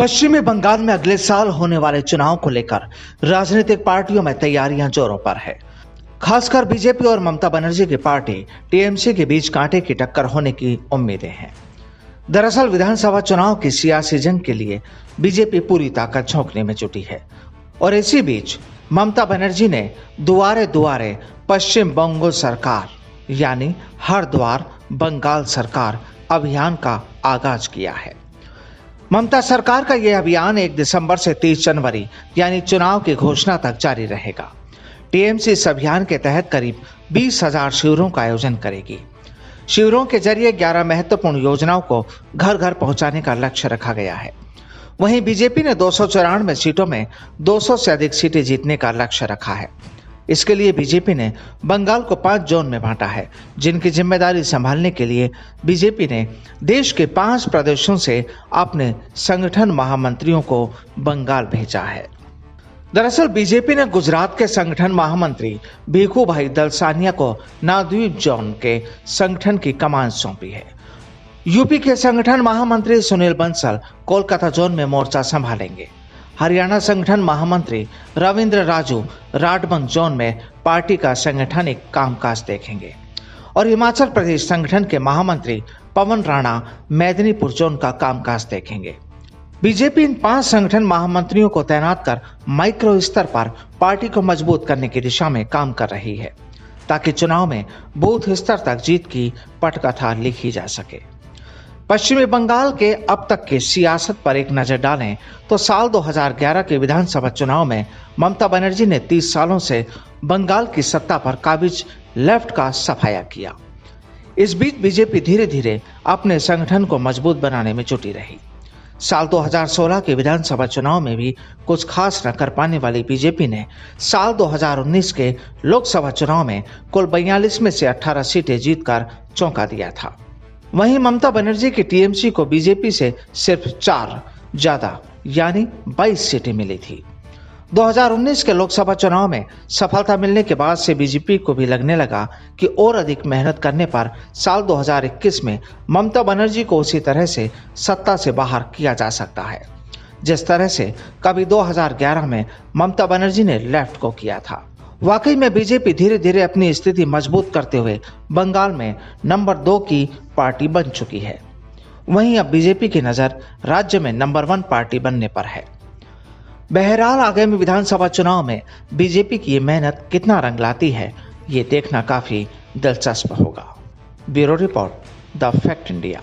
पश्चिमी बंगाल में अगले साल होने वाले चुनाव को लेकर राजनीतिक पार्टियों में तैयारियां जोरों पर है। खासकर बीजेपी और ममता बनर्जी की पार्टी टीएमसी के बीच कांटे की टक्कर होने की उम्मीदें हैं। दरअसल विधानसभा चुनाव की सियासी जंग के लिए बीजेपी पूरी ताकत झोंकने में जुटी है और इसी बीच ममता बनर्जी ने दुआरे दुआरे पश्चिम बंगाल सरकार यानी हर द्वार बंगाल सरकार अभियान का आगाज किया है। ममता सरकार का यह अभियान 1 दिसंबर से 30 जनवरी यानी चुनाव की घोषणा तक जारी रहेगा। टीएमसी इस अभियान के तहत करीब 20,000 शिविरों का आयोजन करेगी। शिविरों के जरिए 11 महत्वपूर्ण योजनाओं को घर घर पहुंचाने का लक्ष्य रखा गया है। वहीं बीजेपी ने 294 सीटों में 200 से अधिक सीटें जीतने का लक्ष्य रखा है। इसके लिए बीजेपी ने बंगाल को 5 जोन में बांटा है, जिनकी जिम्मेदारी संभालने के लिए बीजेपी ने देश के 5 प्रदेशों से अपने संगठन महामंत्रियों को बंगाल भेजा है। दरअसल बीजेपी ने गुजरात के संगठन महामंत्री भीखूभाई दलसानिया को नवद्वीप जोन के संगठन की कमान सौंपी है। यूपी के संगठन महामंत्री सुनील बंसल कोलकाता जोन में मोर्चा संभालेंगे। हरियाणा संगठन महामंत्री रविंद्र राजू राडबंग जोन में पार्टी का संगठनिक कामकाज देखेंगे और हिमाचल प्रदेश संगठन के महामंत्री पवन राणा मेदिनीपुर जोन का कामकाज देखेंगे। बीजेपी इन 5 संगठन महामंत्रियों को तैनात कर माइक्रो स्तर पर पार्टी को मजबूत करने की दिशा में काम कर रही है, ताकि चुनाव में बूथ स्तर तक जीत की पटकथा लिखी जा सके। पश्चिमी बंगाल के अब तक की सियासत पर एक नजर डालें तो साल 2011 के विधानसभा चुनाव में ममता बनर्जी ने 30 सालों से बंगाल की सत्ता पर काबिज लेफ्ट का सफाया किया। इस बीच बीजेपी धीरे धीरे अपने संगठन को मजबूत बनाने में जुटी रही। साल 2016 के विधानसभा चुनाव में भी कुछ खास न कर पाने वाली बीजेपी ने साल 2019 के लोकसभा चुनाव में कुल 42 में से 18 सीटें जीतकर चौंका दिया था। वहीं ममता बनर्जी की टीएमसी को बीजेपी से सिर्फ 4 ज्यादा यानी 22 सीटें मिली थी। 2019 के लोकसभा चुनाव में सफलता मिलने के बाद से बीजेपी को भी लगने लगा कि और अधिक मेहनत करने पर साल 2021 में ममता बनर्जी को उसी तरह से सत्ता से बाहर किया जा सकता है, जिस तरह से कभी 2011 में ममता बनर्जी ने लेफ्ट को किया था। वाकई में बीजेपी धीरे धीरे अपनी स्थिति मजबूत करते हुए बंगाल में नंबर 2 की पार्टी बन चुकी है। वहीं अब बीजेपी की नजर राज्य में नंबर 1 पार्टी बनने पर है। बहरहाल आगामी विधानसभा चुनाव में बीजेपी की ये मेहनत कितना रंग लाती है, ये देखना काफी दिलचस्प होगा। Bureau report, the fact India.